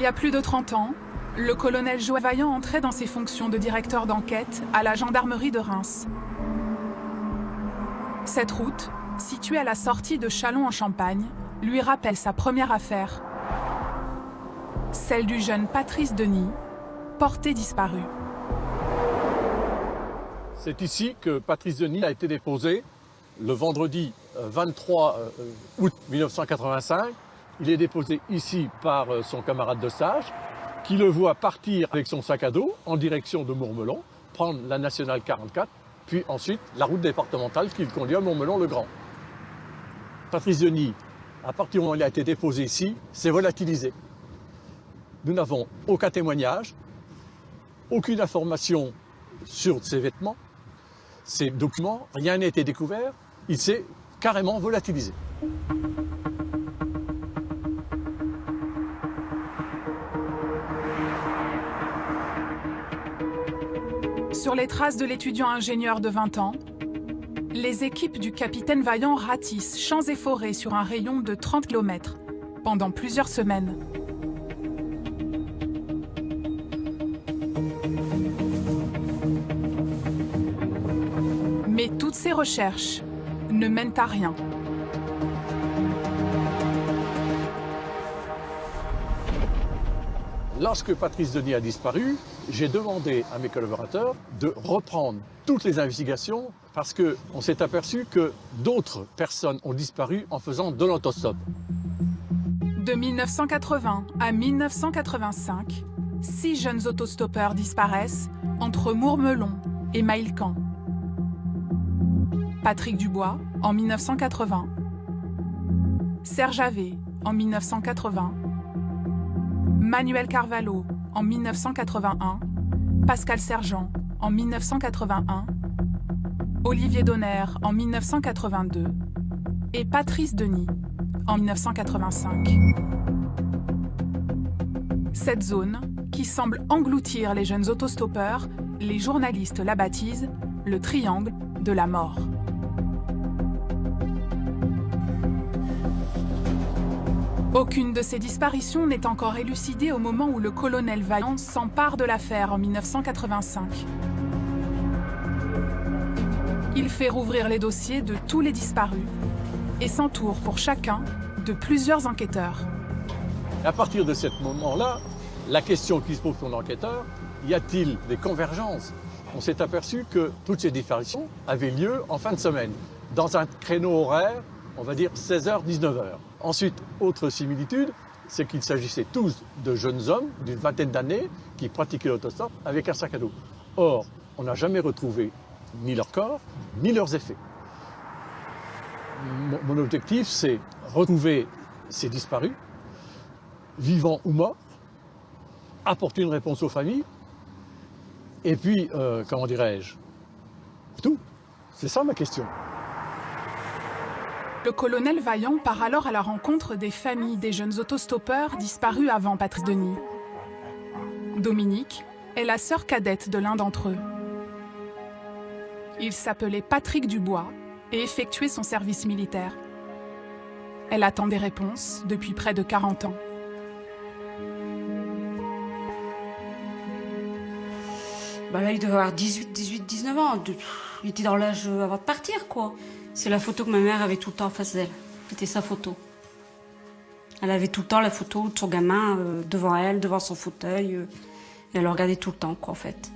y a plus de 30 ans, le colonel Joël Vaillant entrait dans ses fonctions de directeur d'enquête à la gendarmerie de Reims. Cette route, située à la sortie de Châlons-en-Champagne, lui rappelle sa première affaire, celle du jeune Patrice Denis, porté disparu. C'est ici que Patrice Denis a été déposé le vendredi 23 août 1985. Il est déposé ici par son camarade de stage, qui le voit partir avec son sac à dos en direction de Mourmelon, prendre la nationale 44, puis ensuite la route départementale qui le conduit à Mourmelon-le-Grand. Patrice Denis, à partir du moment où il a été déposé ici, s'est volatilisé. Nous n'avons aucun témoignage, aucune information sur ses vêtements, ses documents, rien n'a été découvert, il s'est carrément volatilisé. Sur les traces de l'étudiant ingénieur de 20 ans, les équipes du capitaine Vaillant ratissent champs et forêts sur un rayon de 30 km pendant plusieurs semaines. Mais toutes ces recherches ne mènent à rien. Lorsque Patrice Denis a disparu, j'ai demandé à mes collaborateurs de reprendre toutes les investigations parce qu'on s'est aperçu que d'autres personnes ont disparu en faisant de l'autostop. De 1980 à 1985, 6 jeunes autostoppeurs disparaissent entre Mourmelon et Maillecamp. Patrick Dubois en 1980, Serge Avé en 1980, Manuel Carvalho en 1981, Pascal Sergent en 1981, Olivier Donner en 1982 et Patrice Denis en 1985. Cette zone, qui semble engloutir les jeunes autostoppeurs, les journalistes la baptisent le triangle de la mort. Aucune de ces disparitions n'est encore élucidée au moment où le colonel Vaillant s'empare de l'affaire en 1985. Il fait rouvrir les dossiers de tous les disparus et s'entoure pour chacun de plusieurs enquêteurs. À partir de ce moment-là, la question qui se pose pour l'enquêteur, y a-t-il des convergences? On s'est aperçu que toutes ces disparitions avaient lieu en fin de semaine, dans un créneau horaire, on va dire 16h-19h. Ensuite, autre similitude, c'est qu'il s'agissait tous de jeunes hommes d'une vingtaine d'années qui pratiquaient l'autostop avec un sac à dos. Or, on n'a jamais retrouvé ni leur corps, ni leurs effets. Mon objectif, c'est retrouver ces disparus, vivants ou morts, apporter une réponse aux familles, et puis, comment dirais-je, tout. C'est ça ma question. Le colonel Vaillant part alors à la rencontre des familles des jeunes autostoppeurs disparus avant Patrice Denis. Dominique est la sœur cadette de l'un d'entre eux. Il s'appelait Patrick Dubois et effectuait son service militaire. Elle attend des réponses depuis près de 40 ans. Là, il devait avoir 19 ans. Il était dans l'âge avant de partir, quoi. C'est la photo que ma mère avait tout le temps en face d'elle. C'était sa photo. Elle avait tout le temps la photo de son gamin devant elle, devant son fauteuil. Et elle le regardait tout le temps, quoi, en fait.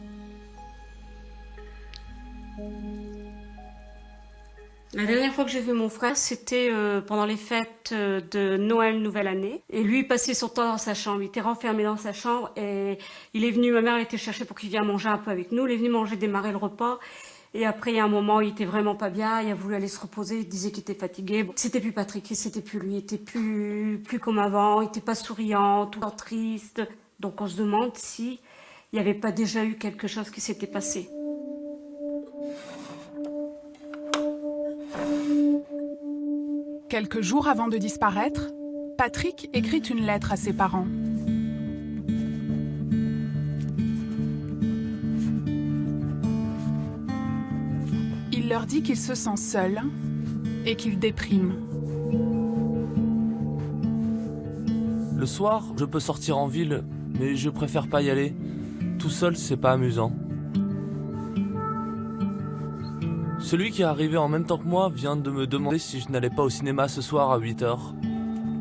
La dernière fois que j'ai vu mon frère, c'était pendant les fêtes de Noël, Nouvelle Année. Et lui, il passait son temps dans sa chambre. Il était renfermé dans sa chambre et il est venu, ma mère l'était chercher pour qu'il vienne manger un peu avec nous. Il est venu manger, démarrer le repas. Et après, il y a un moment, il était vraiment pas bien. Il a voulu aller se reposer. Il disait qu'il était fatigué. Bon, c'était plus Patrick, c'était plus lui. Il était plus comme avant. Il était pas souriant, tout le temps triste. Donc on se demande si il n'y avait pas déjà eu quelque chose qui s'était passé. Quelques jours avant de disparaître, Patrick écrit une lettre à ses parents. Il leur dit qu'il se sent seul et qu'il déprime. Le soir, je peux sortir en ville, mais je préfère pas y aller. Tout seul, c'est pas amusant. Celui qui est arrivé en même temps que moi vient de me demander si je n'allais pas au cinéma ce soir à 8 h.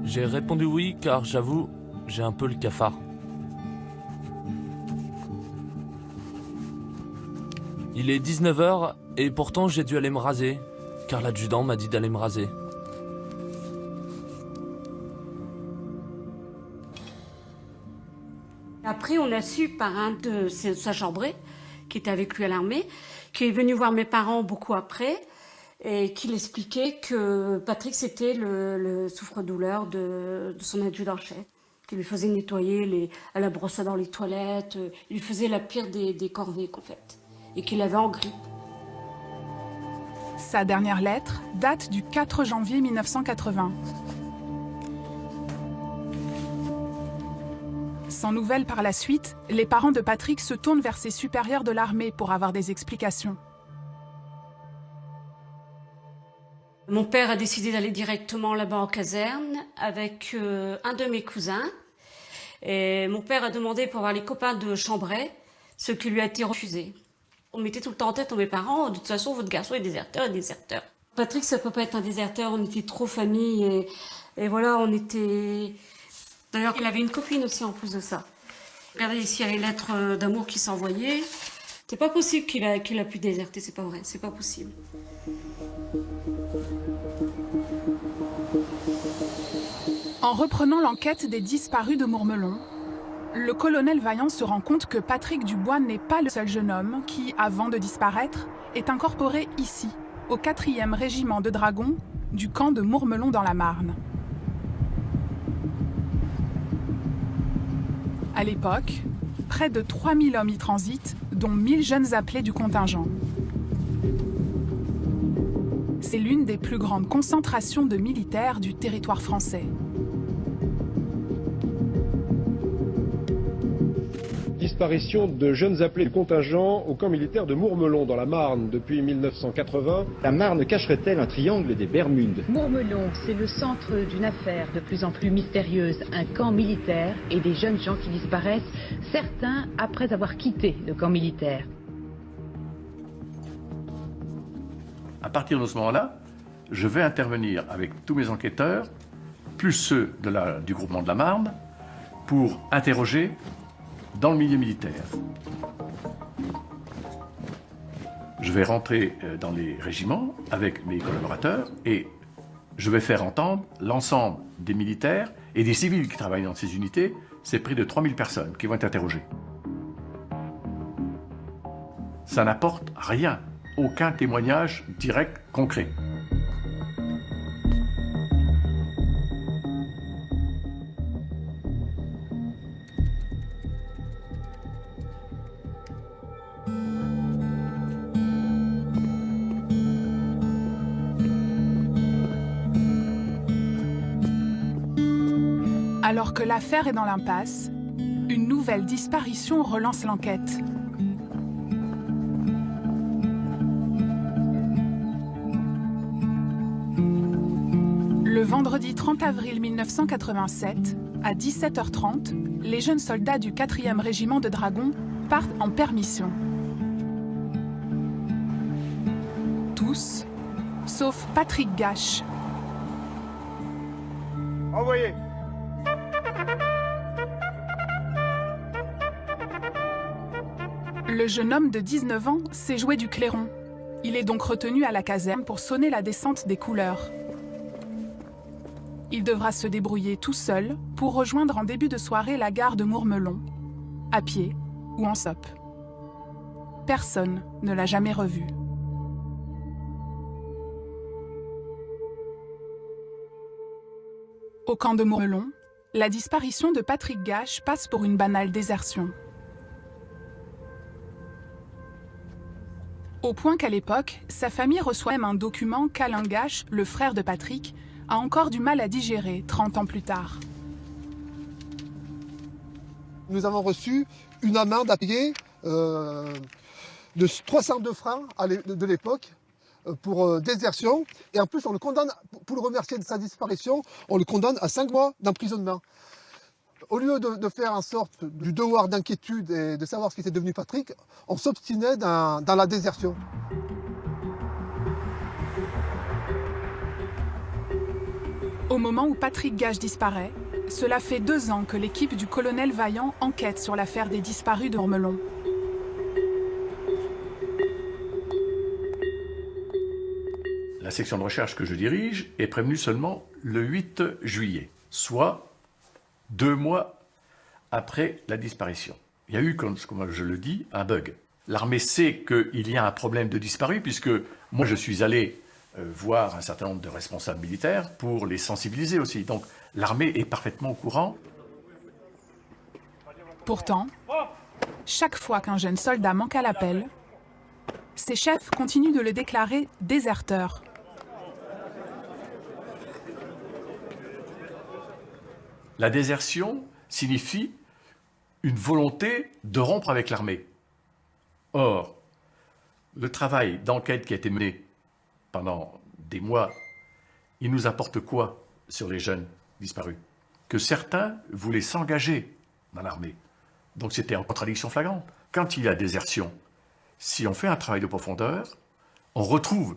J'ai répondu oui, car j'avoue, j'ai un peu le cafard. Il est 19 h et pourtant j'ai dû aller me raser, car l'adjudant m'a dit d'aller me raser. Après, on a su par un de sa chambrée, qui était avec lui à l'armée, qui est venu voir mes parents beaucoup après, et qui l'expliquait que Patrick, c'était le souffre-douleur de son adjudant-chef, qui lui faisait nettoyer à la brosse à dents les toilettes, il lui faisait la pire des corvées qu'on fait, et qu'il avait en grippe. Sa dernière lettre date du 4 janvier 1980. Sans nouvelles par la suite, les parents de Patrick se tournent vers ses supérieurs de l'armée pour avoir des explications. Mon père a décidé d'aller directement là-bas en caserne avec un de mes cousins. Et mon père a demandé pour voir les copains de Chambray, ce qui lui a été refusé. On mettait tout le temps en tête à mes parents, de toute façon, votre garçon est déserteur, Patrick, ça peut pas être un déserteur, on était trop famille et voilà, on était... D'ailleurs, il avait une copine aussi en plus de ça. Regardez ici, il y a les lettres d'amour qui s'envoyaient. C'est pas possible qu'il a pu déserter, c'est pas vrai, c'est pas possible. En reprenant l'enquête des disparus de Mourmelon, le colonel Vaillant se rend compte que Patrick Dubois n'est pas le seul jeune homme qui, avant de disparaître, est incorporé ici, au 4e régiment de dragons du camp de Mourmelon dans la Marne. À l'époque, près de 3000 hommes y transitent, dont 1000 jeunes appelés du contingent. C'est l'une des plus grandes concentrations de militaires du territoire français. Disparition de jeunes appelés du contingent au camp militaire de Mourmelon dans la Marne depuis 1980. La Marne cacherait-elle un triangle des Bermudes? Mourmelon, c'est le centre d'une affaire de plus en plus mystérieuse. Un camp militaire et des jeunes gens qui disparaissent, certains après avoir quitté le camp militaire. À partir de ce moment-là, je vais intervenir avec tous mes enquêteurs, plus ceux du groupement de la Marne, pour interroger dans le milieu militaire. Je vais rentrer dans les régiments avec mes collaborateurs et je vais faire entendre l'ensemble des militaires et des civils qui travaillent dans ces unités. C'est près de 3000 personnes qui vont être interrogées. Ça n'apporte rien, aucun témoignage direct, concret. Alors que l'affaire est dans l'impasse, une nouvelle disparition relance l'enquête. Le vendredi 30 avril 1987, à 17 h 30, les jeunes soldats du 4e régiment de dragons partent en permission. Tous, sauf Patrick Gache. Envoyez. Le jeune homme de 19 ans s'est joué du clairon. Il est donc retenu à la caserne pour sonner la descente des couleurs. Il devra se débrouiller tout seul pour rejoindre en début de soirée la gare de Mourmelon, à pied ou en sop. Personne ne l'a jamais revu. Au camp de Mourmelon, la disparition de Patrick Gache passe pour une banale désertion. Au point qu'à l'époque, sa famille reçoit même un document qu'Alain Gache, le frère de Patrick, a encore du mal à digérer 30 ans plus tard. Nous avons reçu une amende à payer de 302 francs de l'époque pour désertion. Et en plus, on le condamne, pour le remercier de sa disparition, on le condamne à 5 mois d'emprisonnement. Au lieu de faire en sorte du devoir d'inquiétude et de savoir ce qui était devenu Patrick, on s'obstinait dans la désertion. Au moment où Patrick Gage disparaît, cela fait 2 ans que l'équipe du colonel Vaillant enquête sur l'affaire des disparus de Mormelon. La section de recherche que je dirige est prévenue seulement le 8 juillet, soit 2 mois après la disparition. Il y a eu, comme je le dis, un bug. L'armée sait qu'il y a un problème de disparu, puisque moi je suis allé voir un certain nombre de responsables militaires pour les sensibiliser aussi. Donc l'armée est parfaitement au courant. Pourtant, chaque fois qu'un jeune soldat manque à l'appel, ses chefs continuent de le déclarer déserteur. La désertion signifie une volonté de rompre avec l'armée. Or, le travail d'enquête qui a été mené pendant des mois, il nous apporte quoi sur les jeunes disparus? Que certains voulaient s'engager dans l'armée. Donc c'était en contradiction flagrante. Quand il y a désertion, si on fait un travail de profondeur, on retrouve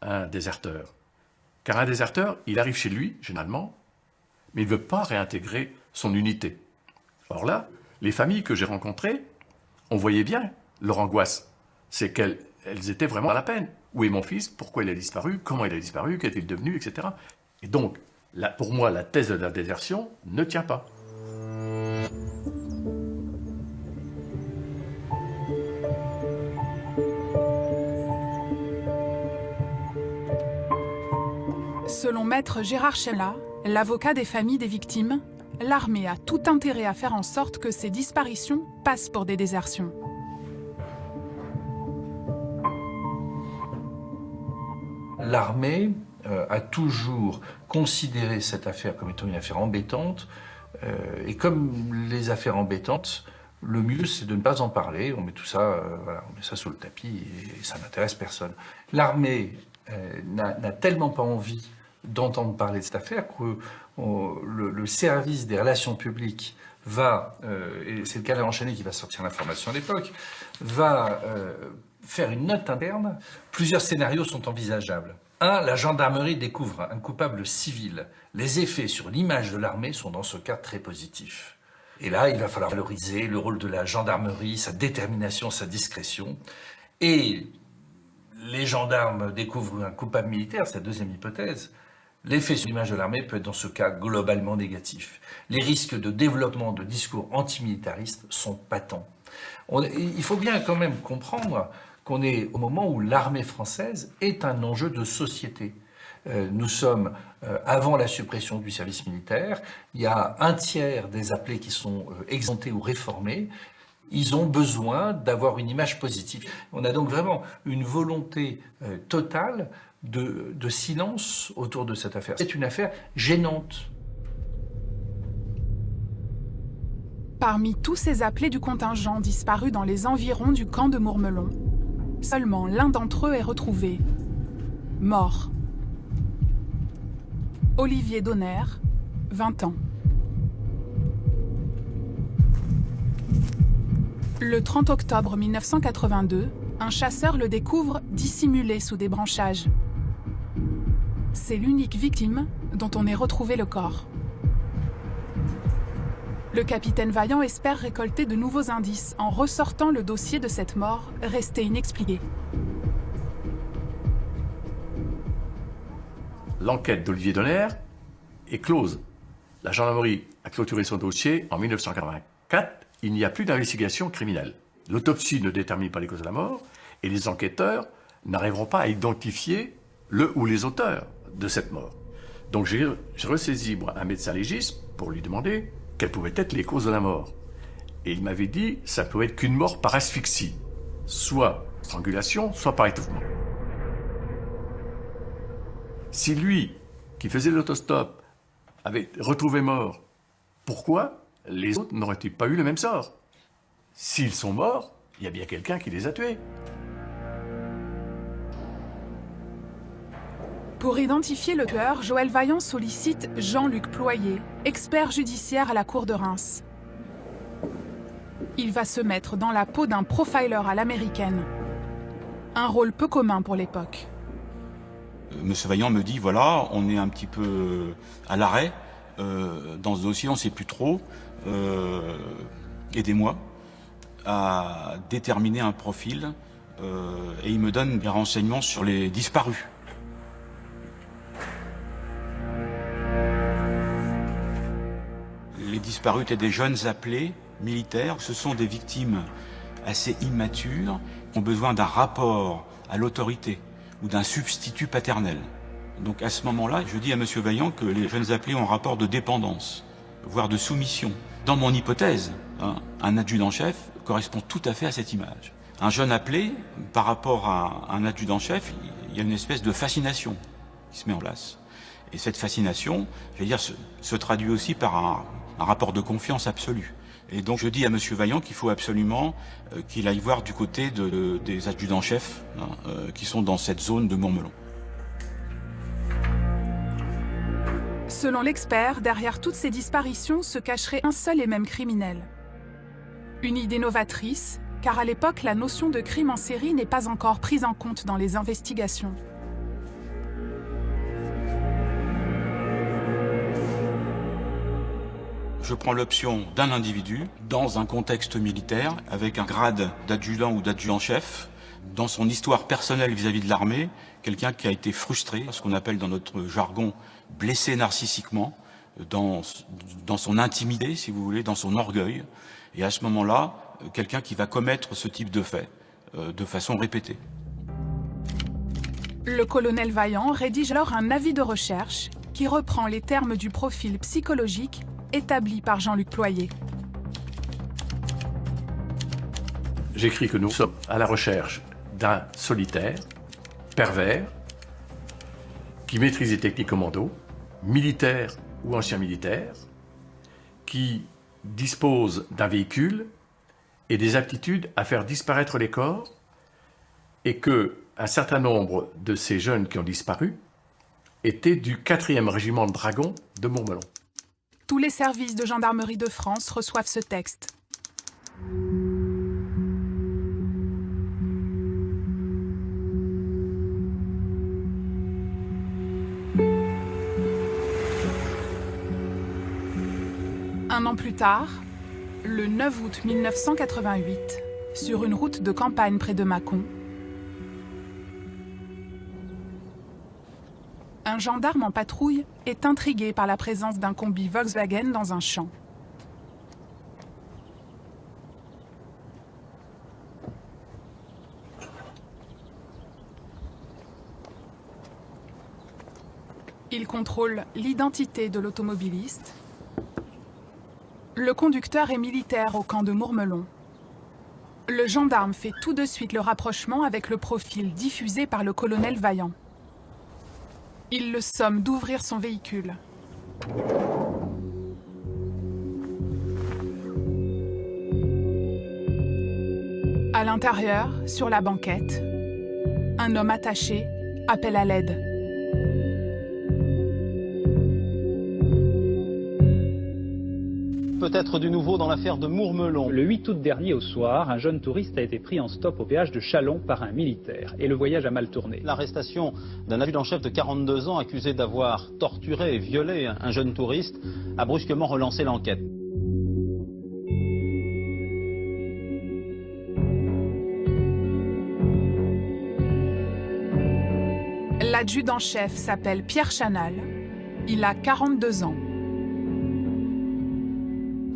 un déserteur. Car un déserteur, il arrive chez lui, généralement, mais il ne veut pas réintégrer son unité. Or là, les familles que j'ai rencontrées, on voyait bien leur angoisse. C'est qu'elles étaient vraiment à la peine. Où est mon fils? Pourquoi il a disparu? Comment il a disparu? Qu'est-il devenu? Etc. Et donc, là, pour moi, la thèse de la désertion ne tient pas. Selon maître Gérard Chella, l'avocat des familles des victimes, l'armée a tout intérêt à faire en sorte que ces disparitions passent pour des désertions. L'armée a toujours considéré cette affaire comme étant une affaire embêtante, et comme les affaires embêtantes, le mieux c'est de ne pas en parler, on met tout ça, voilà, on met ça sous le tapis et ça n'intéresse personne. L'armée n'a tellement pas envie d'entendre parler de cette affaire que le service des relations publiques va, et c'est le cas enchaîné qui va sortir l'information à l'époque, va faire une note interne. Plusieurs scénarios sont envisageables. 1. La gendarmerie découvre un coupable civil. Les effets sur l'image de l'armée sont dans ce cas très positifs. Et là, il va falloir valoriser le rôle de la gendarmerie, sa détermination, sa discrétion. Et les gendarmes découvrent un coupable militaire, c'est la deuxième hypothèse. L'effet sur l'image de l'armée peut être dans ce cas globalement négatif. Les risques de développement de discours antimilitaristes sont patents. Il faut bien quand même comprendre qu'on est au moment où l'armée française est un enjeu de société. Nous sommes avant la suppression du service militaire, il y a un tiers des appelés qui sont exemptés ou réformés. Ils ont besoin d'avoir une image positive. On a donc vraiment une volonté totale de silence autour de cette affaire. C'est une affaire gênante. Parmi tous ces appelés du contingent disparus dans les environs du camp de Mormelon, seulement l'un d'entre eux est retrouvé, mort. Olivier Donner, 20 ans. Le 30 octobre 1982, un chasseur le découvre dissimulé sous des branchages. C'est l'unique victime dont on ait retrouvé le corps. Le capitaine Vaillant espère récolter de nouveaux indices en ressortant le dossier de cette mort restée inexpliquée. L'enquête d'Olivier Donner est close. La gendarmerie a clôturé son dossier en 1984. Il n'y a plus d'investigation criminelle. L'autopsie ne détermine pas les causes de la mort et les enquêteurs n'arriveront pas à identifier le ou les auteurs de cette mort. Donc j'ai ressaisi un médecin légiste pour lui demander quelles pouvaient être les causes de la mort. Et il m'avait dit que ça pouvait être qu'une mort par asphyxie, soit strangulation, soit par étouffement. Si lui, qui faisait l'autostop, avait retrouvé mort, pourquoi les autres n'auraient-ils pas eu le même sort? S'ils sont morts, il y a bien quelqu'un qui les a tués. Pour identifier le tueur, Joël Vaillant sollicite Jean-Luc Ployer, expert judiciaire à la cour de Reims. Il va se mettre dans la peau d'un profiler à l'américaine. Un rôle peu commun pour l'époque. Monsieur Vaillant me dit, voilà, on est un petit peu à l'arrêt dans ce dossier, on ne sait plus trop. Aidez-moi à déterminer un profil et il me donne des renseignements sur les disparus. Les disparus étaient des jeunes appelés militaires. Ce sont des victimes assez immatures qui ont besoin d'un rapport à l'autorité ou d'un substitut paternel. Donc à ce moment-là, je dis à monsieur Vaillant que les jeunes appelés ont un rapport de dépendance, voire de soumission. Dans mon hypothèse, un adjudant-chef correspond tout à fait à cette image. Un jeune appelé, par rapport à un adjudant-chef, il y a une espèce de fascination qui se met en place. Et cette fascination, je vais dire, se traduit aussi par un rapport de confiance absolue. Et donc je dis à monsieur Vaillant qu'il faut absolument qu'il aille voir du côté des adjudants-chefs qui sont dans cette zone de Mourmelon. Selon l'expert, derrière toutes ces disparitions se cacherait un seul et même criminel. Une idée novatrice, car à l'époque, la notion de crime en série n'est pas encore prise en compte dans les investigations. Je prends l'option d'un individu dans un contexte militaire avec un grade d'adjudant ou d'adjudant-chef. Dans son histoire personnelle vis-à-vis de l'armée, quelqu'un qui a été frustré, ce qu'on appelle dans notre jargon blessé narcissiquement, dans son intimité, si vous voulez, dans son orgueil. Et à ce moment-là, quelqu'un qui va commettre ce type de fait de façon répétée. Le colonel Vaillant rédige alors un avis de recherche qui reprend les termes du profil psychologique établi par Jean-Luc Ployer. J'écris que nous sommes à la recherche d'un solitaire, pervers, qui maîtrise les techniques commando, militaire ou ancien militaire, qui dispose d'un véhicule et des aptitudes à faire disparaître les corps, et que un certain nombre de ces jeunes qui ont disparu étaient du 4e régiment de dragons de Mourmelon. Tous les services de gendarmerie de France reçoivent ce texte. Un an plus tard, le 9 août 1988, sur une route de campagne près de Mâcon, un gendarme en patrouille est intrigué par la présence d'un combi Volkswagen dans un champ. Il contrôle l'identité de l'automobiliste. Le conducteur est militaire au camp de Mourmelon. Le gendarme fait tout de suite le rapprochement avec le profil diffusé par le colonel Vaillant. Il le somme d'ouvrir son véhicule. À l'intérieur, sur la banquette, un homme attaché appelle à l'aide. Peut-être du nouveau dans l'affaire de Mourmelon. Le 8 août dernier au soir, un jeune touriste a été pris en stop au péage de Châlons par un militaire. Et le voyage a mal tourné. L'arrestation d'un adjudant-chef de 42 ans accusé d'avoir torturé et violé un jeune touriste a brusquement relancé l'enquête. L'adjudant-chef s'appelle Pierre Chanal. Il a 42 ans.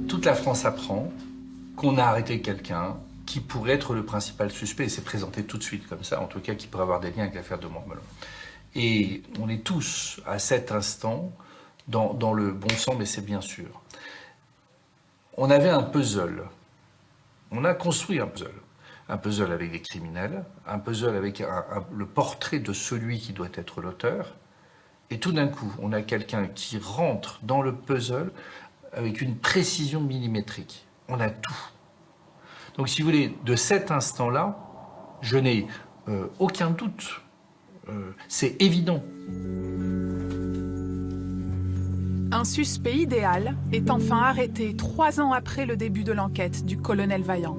Toute la France apprend qu'on a arrêté quelqu'un qui pourrait être le principal suspect, et c'est présenté tout de suite comme ça, en tout cas qui pourrait avoir des liens avec l'affaire de Mourmelon. Et on est tous, à cet instant, dans le bon sens, mais c'est bien sûr. On avait un puzzle. On a construit un puzzle. Un puzzle avec des criminels, un puzzle avec le portrait de celui qui doit être l'auteur. Et tout d'un coup, on a quelqu'un qui rentre dans le puzzle avec une précision millimétrique. On a tout. Donc, si vous voulez, de cet instant-là, je n'ai aucun doute. C'est évident. Un suspect idéal est enfin arrêté 3 ans après le début de l'enquête du colonel Vaillant.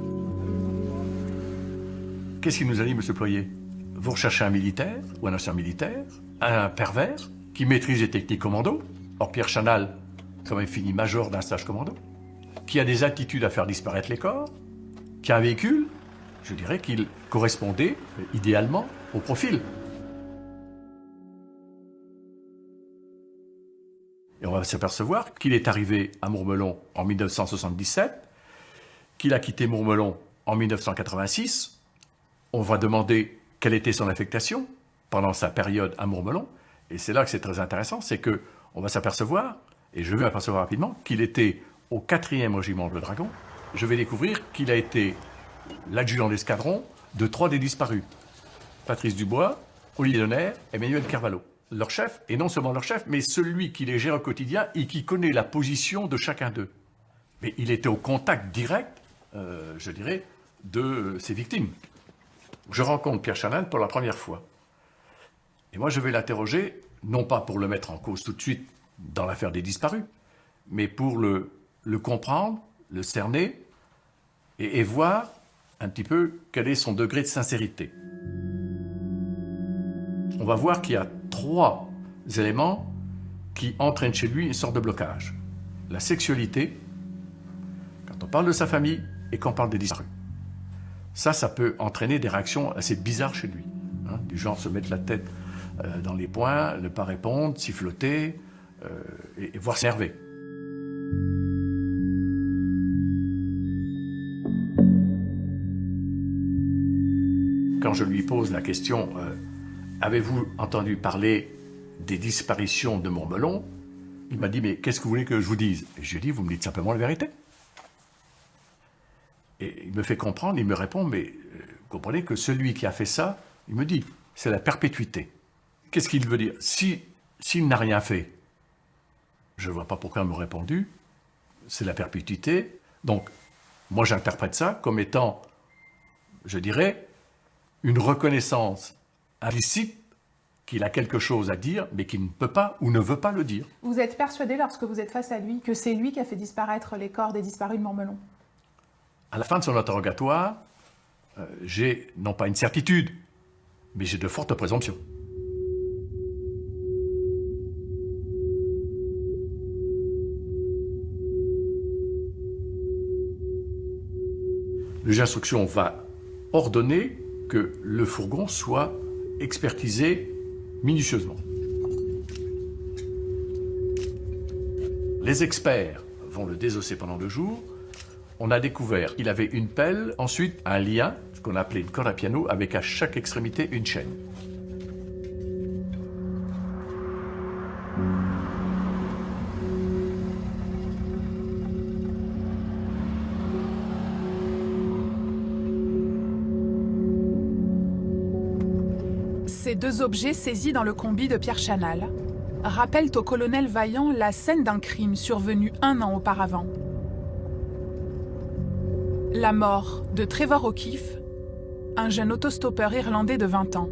Qu'est-ce qu'il nous a dit, M. Ployer? Vous recherchez un militaire ou un ancien militaire, un pervers qui maîtrise les techniques commando. Or, Pierre Chanal, quand même fini major d'un stage commando, qui a des attitudes à faire disparaître les corps, qui a un véhicule, je dirais qu'il correspondait idéalement au profil. Et on va s'apercevoir qu'il est arrivé à Mourmelon en 1977, qu'il a quitté Mourmelon en 1986. On va demander quelle était son affectation pendant sa période à Mourmelon. Et c'est là que c'est très intéressant, c'est qu'on va s'apercevoir, et je vais m'apercevoir rapidement, qu'il était au 4e régiment de dragons. Je vais découvrir qu'il a été l'adjudant d'escadron de 3 des disparus. Patrice Dubois, Olivier Donner, Emmanuel Carvalho. Leur chef, et non seulement leur chef, mais celui qui les gère au quotidien et qui connaît la position de chacun d'eux. Mais il était au contact direct, je dirais, de ses victimes. Je rencontre Pierre Chanal pour la première fois. Et moi, je vais l'interroger, non pas pour le mettre en cause tout de suite dans l'affaire des disparus, mais pour le comprendre, le cerner et voir un petit peu quel est son degré de sincérité. On va voir qu'il y a 3 éléments qui entraînent chez lui une sorte de blocage. La sexualité, quand on parle de sa famille et qu'on parle des disparus. Ça peut entraîner des réactions assez bizarres chez lui. Hein, du genre se mettre la tête dans les poings, ne pas répondre, siffloter, et voire s'énerver. Quand je lui pose la question « Avez-vous entendu parler des disparitions de Mourmelon ?» Il m'a dit « Mais qu'est-ce que vous voulez que je vous dise ?» Et je lui ai dit « Vous me dites simplement la vérité. » Et il me fait comprendre, il me répond « Mais vous comprenez que celui qui a fait ça, il me dit, c'est la perpétuité. » Qu'est-ce qu'il veut dire? S'il n'a rien fait, je ne vois pas pourquoi il m'a répondu, c'est la perpétuité. Donc, moi j'interprète ça comme étant, je dirais, une reconnaissance implicite qu'il a quelque chose à dire, mais qu'il ne peut pas ou ne veut pas le dire. Vous êtes persuadé, lorsque vous êtes face à lui, que c'est lui qui a fait disparaître les corps des disparus de Mourmelon? À la fin de son interrogatoire, j'ai non pas une certitude, mais j'ai de fortes présomptions. Le juge d'instruction va ordonner que le fourgon soit expertisé minutieusement. Les experts vont le désosser pendant 2 jours. On a découvert qu'il avait une pelle, ensuite un lien, ce qu'on appelait une corde à piano, avec à chaque extrémité une chaîne. Ces 2 objets saisis dans le combi de Pierre Chanal rappellent au colonel Vaillant la scène d'un crime survenu 1 an auparavant. La mort de Trevor O'Keefe, un jeune autostoppeur irlandais de 20 ans.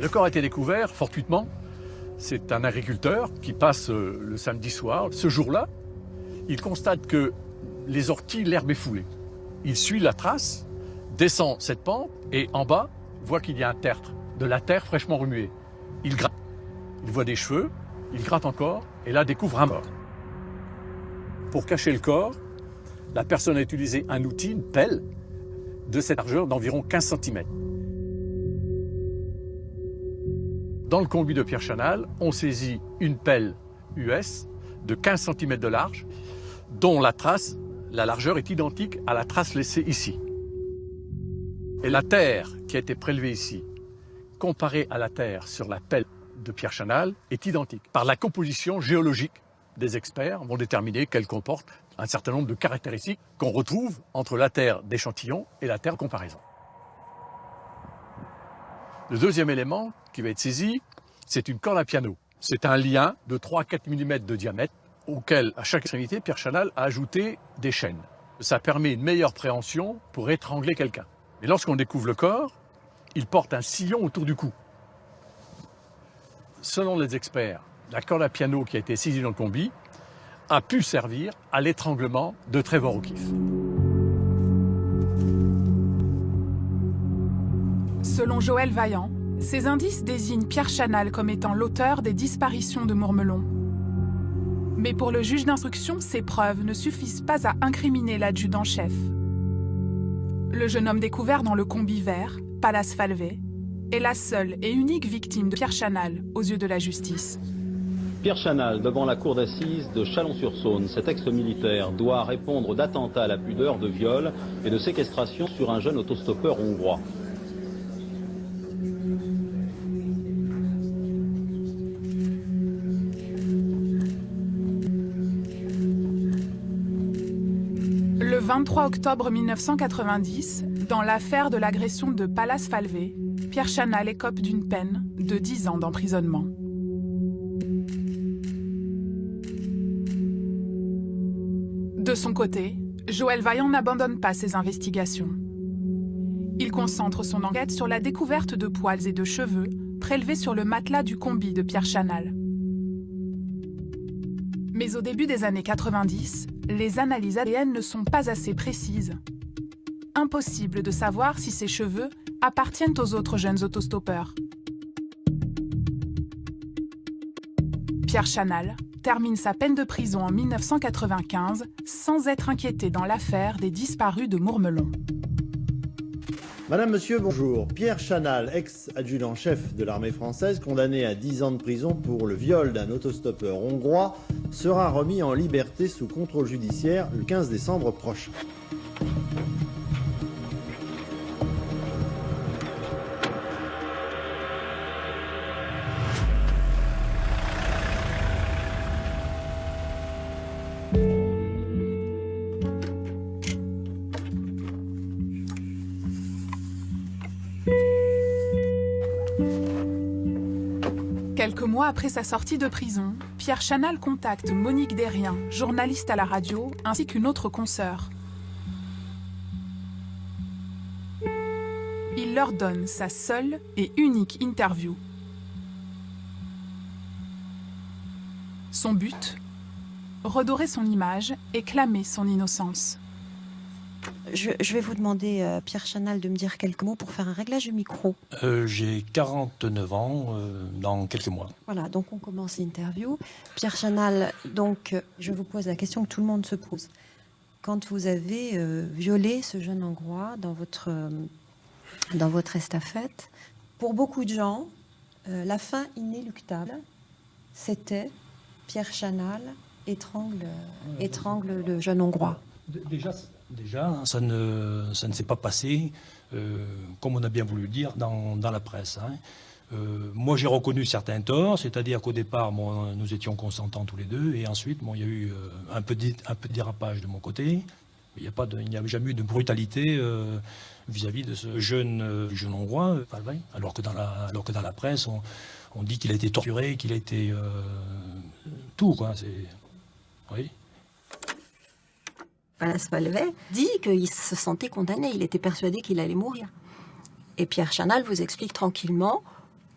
Le corps a été découvert fortuitement. C'est un agriculteur qui passe le samedi soir. Ce jour-là, il constate que les orties, l'herbe est foulée. Il suit la trace, descend cette pente et en bas, voit qu'il y a un tertre, de la terre fraîchement remuée. Il gratte, il voit des cheveux, il gratte encore et là découvre un mort. Pour cacher le corps, la personne a utilisé un outil, une pelle, de cette largeur d'environ 15 cm. Dans le combi de Pierre Chanal, on saisit une pelle US de 15 cm de large, dont la largeur est identique à la trace laissée ici. Et la terre qui a été prélevée ici, comparée à la terre sur la pelle de Pierre Chanal, est identique. Par la composition géologique, des experts vont déterminer qu'elle comporte un certain nombre de caractéristiques qu'on retrouve entre la terre d'échantillon et la terre de comparaison. Le deuxième élément qui va être saisi, c'est une corde à piano. C'est un lien de 3 à 4 mm de diamètre auquel, à chaque extrémité, Pierre Chanal a ajouté des chaînes. Ça permet une meilleure préhension pour étrangler quelqu'un. Et lorsqu'on découvre le corps, il porte un sillon autour du cou. Selon les experts, la corde à piano qui a été saisie dans le combi a pu servir à l'étranglement de Trevor O'Keefe. Selon Joël Vaillant, ces indices désignent Pierre Chanal comme étant l'auteur des disparitions de Mourmelon. Mais pour le juge d'instruction, ces preuves ne suffisent pas à incriminer l'adjudant-chef. Le jeune homme découvert dans le combi vert, Palace Falvey, est la seule et unique victime de Pierre Chanal aux yeux de la justice. Pierre Chanal, devant la cour d'assises de Chalon-sur-Saône, cet ex-militaire doit répondre d'attentat à la pudeur, de viol et de séquestration sur un jeune autostoppeur hongrois. Le 23 octobre 1990, dans l'affaire de l'agression de Palace Falvey, Pierre Chanal écope d'une peine de 10 ans d'emprisonnement. De son côté, Joël Vaillant n'abandonne pas ses investigations. Il concentre son enquête sur la découverte de poils et de cheveux prélevés sur le matelas du combi de Pierre Chanal. Mais au début des années 90, les analyses ADN ne sont pas assez précises. Impossible de savoir si ces cheveux appartiennent aux autres jeunes autostoppeurs. Pierre Chanal termine sa peine de prison en 1995 sans être inquiété dans l'affaire des disparus de Mourmelon. Madame, Monsieur, bonjour. Pierre Chanal, ex-adjudant-chef de l'armée française, condamné à 10 ans de prison pour le viol d'un autostoppeur hongrois, sera remis en liberté sous contrôle judiciaire le 15 décembre prochain. Quelques mois après sa sortie de prison, Pierre Chanal contacte Monique Desriens, journaliste à la radio, ainsi qu'une autre consoeur. Il leur donne sa seule et unique interview. Son but ? Redorer son image et clamer son innocence. Je vais vous demander, Pierre Chanal, de me dire quelques mots pour faire un réglage du micro. J'ai 49 ans dans quelques mois. Voilà, donc on commence l'interview. Pierre Chanal, donc je vous pose la question que tout le monde se pose. Quand vous avez violé ce jeune Hongrois dans votre estafette, pour beaucoup de gens, la fin inéluctable, c'était Pierre Chanal étrangle le jeune Hongrois. Déjà, ça ne s'est pas passé comme on a bien voulu dire dans la presse. Moi, j'ai reconnu certains torts, c'est-à-dire qu'au départ, nous étions consentants tous les deux, et ensuite, il y a eu un peu de dérapage de mon côté. Il n'y a jamais eu de brutalité vis-à-vis de ce jeune Hongrois, alors que dans la presse, on dit qu'il a été torturé, qu'il a été tout, quoi. Oui. Palace Falvey dit qu'il se sentait condamné, il était persuadé qu'il allait mourir. Et Pierre Chanal vous explique tranquillement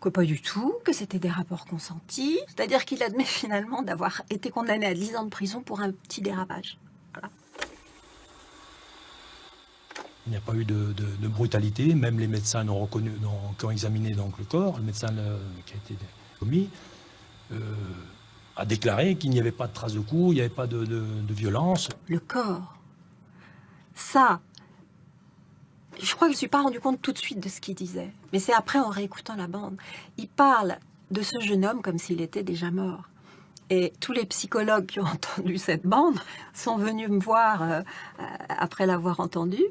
que pas du tout, que c'était des rapports consentis, c'est-à-dire qu'il admet finalement d'avoir été condamné à 10 ans de prison pour un petit dérapage. Voilà. Il n'y a pas eu de brutalité, même les médecins qui ont examiné donc le corps, le médecin qui a été commis, a déclaré qu'il n'y avait pas de traces de coups, il n'y avait pas de violence. Le corps, ça, je crois que je ne me suis pas rendu compte tout de suite de ce qu'il disait. Mais c'est après, en réécoutant la bande. Il parle de ce jeune homme comme s'il était déjà mort. Et tous les psychologues qui ont entendu cette bande sont venus me voir après l'avoir entendue,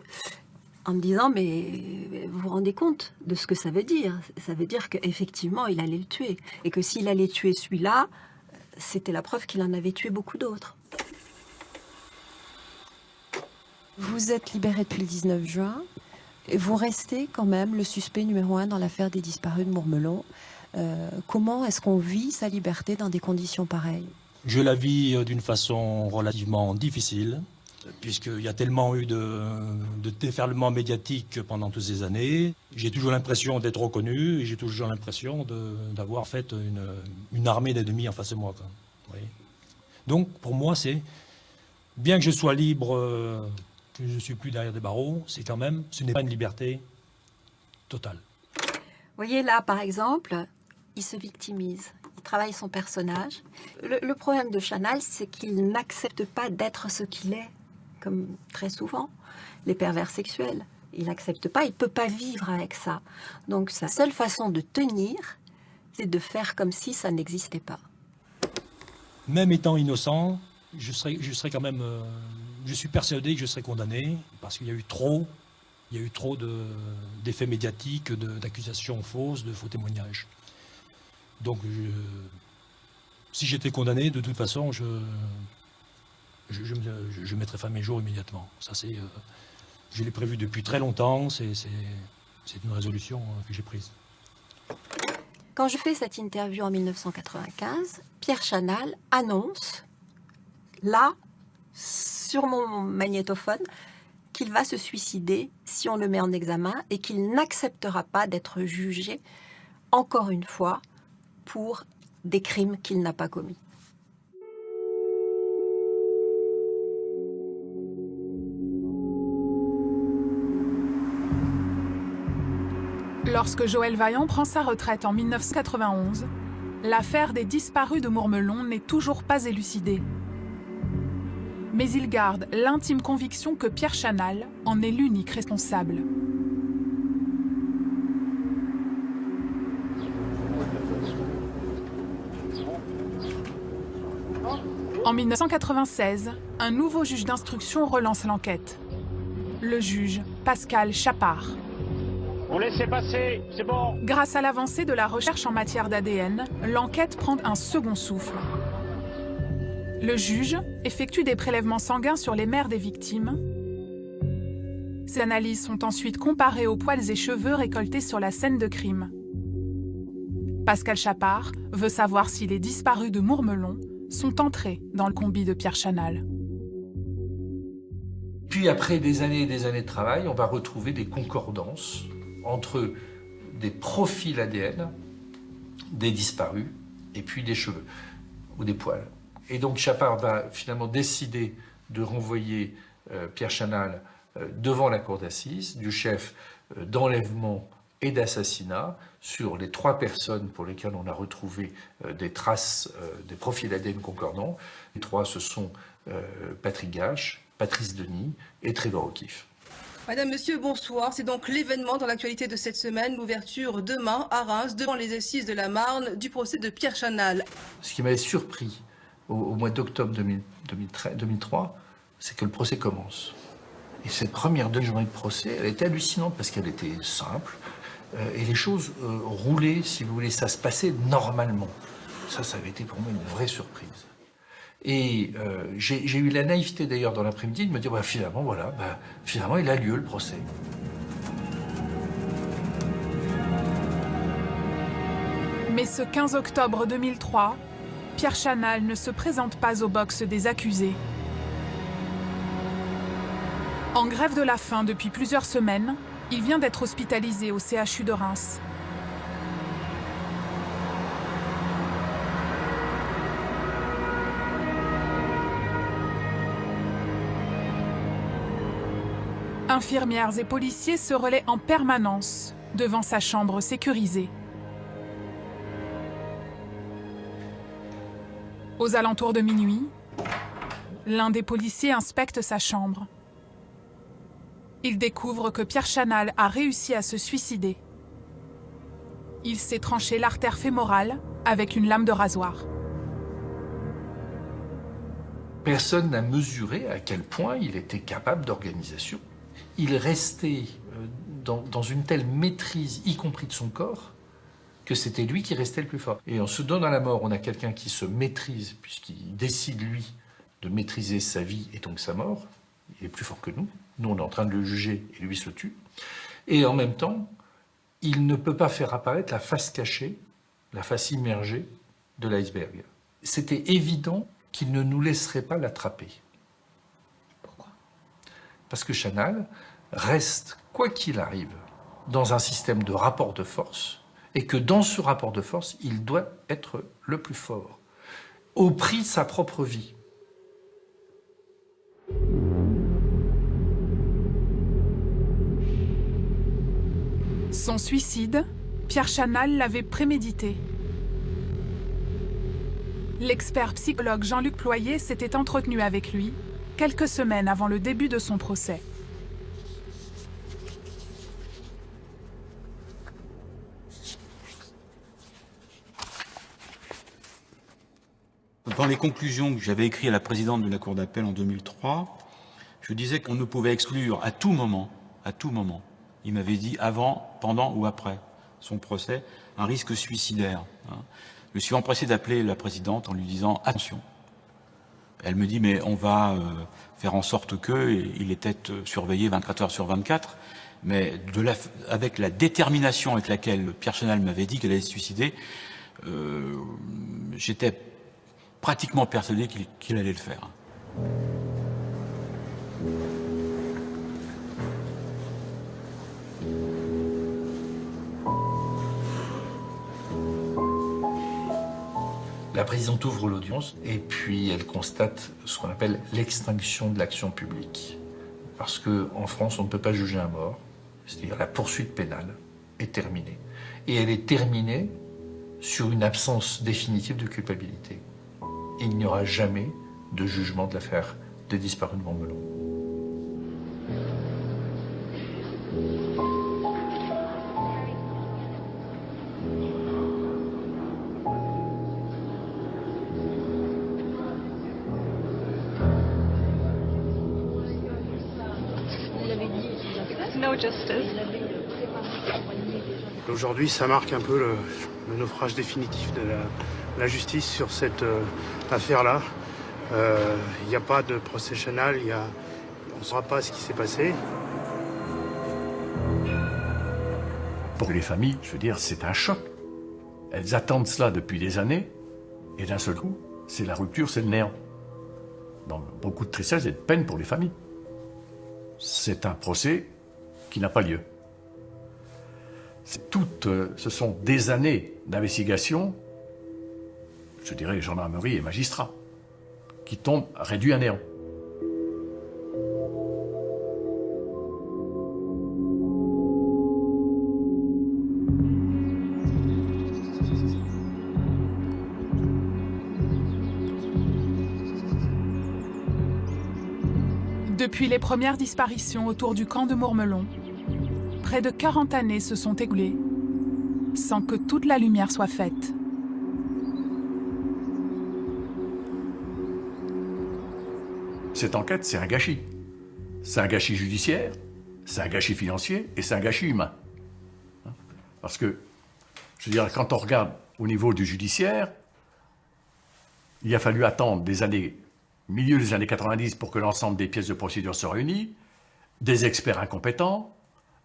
en me disant, mais vous vous rendez compte de ce que ça veut dire? Ça veut dire qu'effectivement, il allait le tuer. Et que s'il allait tuer celui-là, c'était la preuve qu'il en avait tué beaucoup d'autres. Vous êtes libéré depuis le 19 juin. Et vous restez quand même le suspect numéro 1 dans l'affaire des disparus de Mourmelon. Comment est-ce qu'on vit sa liberté dans des conditions pareilles? Je la vis d'une façon relativement difficile, puisqu'il y a tellement eu de déferlement médiatique pendant toutes ces années. J'ai toujours l'impression d'être reconnu et j'ai toujours l'impression d'avoir fait une armée d'ennemis en face de moi, quoi. Oui. Donc pour moi, c'est bien que je sois libre, que je ne suis plus derrière des barreaux, c'est quand même, ce n'est pas une liberté totale. Vous voyez là, par exemple, il se victimise. Il travaille son personnage. Le problème de Chanal, c'est qu'il n'accepte pas d'être ce qu'il est, comme très souvent les pervers sexuels. Il n'accepte pas, il ne peut pas vivre avec ça. Donc sa seule façon de tenir, c'est de faire comme si ça n'existait pas. Même étant innocent, je serais quand même... je suis persuadé que je serais condamné, parce qu'il y a eu trop d'effets médiatiques, d'accusations fausses, de faux témoignages. Donc, si j'étais condamné, de toute façon, je mettrais fin à mes jours immédiatement. Ça, je l'ai prévu depuis très longtemps, c'est une résolution que j'ai prise. Quand je fais cette interview en 1995, Pierre Chanal annonce, là, sur mon magnétophone, qu'il va se suicider si on le met en examen et qu'il n'acceptera pas d'être jugé, encore une fois, pour des crimes qu'il n'a pas commis. Lorsque Joël Vaillant prend sa retraite en 1991, l'affaire des disparus de Mourmelon n'est toujours pas élucidée. Mais il garde l'intime conviction que Pierre Chanal en est l'unique responsable. En 1996, un nouveau juge d'instruction relance l'enquête. Le juge Pascal Chapard. On laissez passer, c'est bon. Grâce à l'avancée de la recherche en matière d'ADN, l'enquête prend un second souffle. Le juge effectue des prélèvements sanguins sur les mères des victimes. Ces analyses sont ensuite comparées aux poils et cheveux récoltés sur la scène de crime. Pascal Chapard veut savoir si les disparus de Mourmelon sont entrés dans le combi de Pierre Chanal. Puis après des années et des années de travail, on va retrouver des concordances entre des profils ADN, des disparus, et puis des cheveux ou des poils. Et donc Chapard va finalement décider de renvoyer Pierre Chanal devant la cour d'assises du chef d'enlèvement et d'assassinat sur les 3 personnes pour lesquelles on a retrouvé des traces, des profils ADN concordants. Les 3, ce sont Patrick Gache, Patrice Denis et Trevor O'Keefe. Madame, Monsieur, bonsoir. C'est donc l'événement dans l'actualité de cette semaine, l'ouverture demain à Reims, devant les assises de la Marne, du procès de Pierre Chanal. Ce qui m'avait surpris au mois d'octobre 2003, c'est que le procès commence. Et cette première demi-journée de procès, elle était hallucinante parce qu'elle était simple. Et les choses roulaient, si vous voulez, ça se passait normalement. Ça avait été pour moi une vraie surprise. Et j'ai eu la naïveté d'ailleurs dans l'après-midi de me dire finalement il a lieu le procès. Mais ce 15 octobre 2003, Pierre Chanal ne se présente pas au box des accusés. En grève de la faim depuis plusieurs semaines, il vient d'être hospitalisé au CHU de Reims. Infirmières et policiers se relaient en permanence devant sa chambre sécurisée. Aux alentours de minuit, l'un des policiers inspecte sa chambre. Il découvre que Pierre Chanal a réussi à se suicider. Il s'est tranché l'artère fémorale avec une lame de rasoir. Personne n'a mesuré à quel point il était capable d'organisation. Il restait dans une telle maîtrise, y compris de son corps, que c'était lui qui restait le plus fort. Et en se donnant la mort, on a quelqu'un qui se maîtrise, puisqu'il décide, lui, de maîtriser sa vie et donc sa mort. Il est plus fort que nous. Nous, on est en train de le juger et lui se tue. Et en même temps, il ne peut pas faire apparaître la face cachée la face immergée de l'iceberg. C'était évident qu'il ne nous laisserait pas l'attraper. Pourquoi? Parce que Chanal reste, quoi qu'il arrive, dans un système de rapport de force, et que dans ce rapport de force, il doit être le plus fort, au prix de sa propre vie. Son suicide, Pierre Chanal l'avait prémédité. L'expert psychologue Jean-Luc Ployer s'était entretenu avec lui quelques semaines avant le début de son procès. Dans les conclusions que j'avais écrites à la présidente de la Cour d'appel en 2003, je disais qu'on ne pouvait exclure à tout moment, il m'avait dit avant, pendant ou après son procès, un risque suicidaire. Je me suis empressé d'appeler la présidente en lui disant « Attention ». Elle me dit « Mais on va faire en sorte qu'il était surveillé 24 heures sur 24 ». Mais avec la détermination avec laquelle Pierre Chanal m'avait dit qu'elle allait se suicider, j'étais pratiquement persuadé qu'il allait le faire. La présidente ouvre l'audience et puis elle constate ce qu'on appelle l'extinction de l'action publique. Parce qu'en France, on ne peut pas juger un mort, c'est-à-dire la poursuite pénale est terminée. Et elle est terminée sur une absence définitive de culpabilité. Il n'y aura jamais de jugement de l'affaire des disparus de Montmelon. Aujourd'hui, ça marque un peu le naufrage définitif de la justice sur cette affaire-là. Il n'y a pas de procès Chanal, on ne saura pas ce qui s'est passé. Pour les familles, je veux dire, c'est un choc. Elles attendent cela depuis des années, et d'un seul coup, c'est la rupture, c'est le néant. Donc beaucoup de tristesse et de peine pour les familles. C'est un procès qui n'a pas lieu. Ce sont des années d'investigation, je dirais gendarmerie et magistrats, qui tombent réduits à néant. Depuis les premières disparitions autour du camp de Mourmelon, près de 40 années se sont écoulées sans que toute la lumière soit faite. Cette enquête, c'est un gâchis. C'est un gâchis judiciaire, c'est un gâchis financier et c'est un gâchis humain. Parce que, je veux dire, quand on regarde au niveau du judiciaire, il a fallu attendre milieu des années 90 pour que l'ensemble des pièces de procédure soient réunies, des experts incompétents,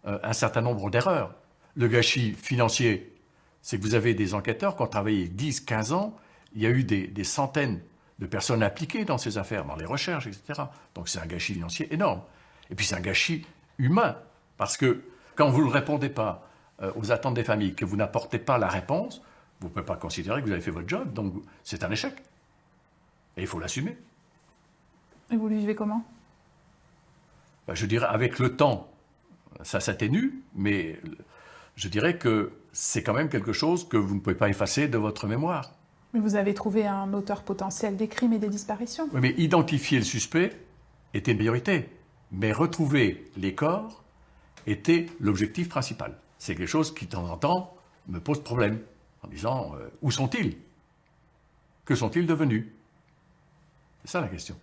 un certain nombre d'erreurs. Le gâchis financier, c'est que vous avez des enquêteurs qui ont travaillé 10, 15 ans, il y a eu des centaines de personnes impliquées dans ces affaires, dans les recherches, etc. Donc c'est un gâchis financier énorme. Et puis c'est un gâchis humain, parce que quand vous ne répondez pas aux attentes des familles, que vous n'apportez pas la réponse, vous ne pouvez pas considérer que vous avez fait votre job, donc c'est un échec. Et il faut l'assumer. Et vous le vivez comment? Je dirais, avec le temps, ça s'atténue, mais je dirais que c'est quand même quelque chose que vous ne pouvez pas effacer de votre mémoire. Mais vous avez trouvé un auteur potentiel des crimes et des disparitions. Oui, mais identifier le suspect était une priorité. Mais retrouver les corps était l'objectif principal. C'est quelque chose qui, de temps en temps, me pose problème. En disant, où sont-ils? Que sont-ils devenus? C'est ça la question.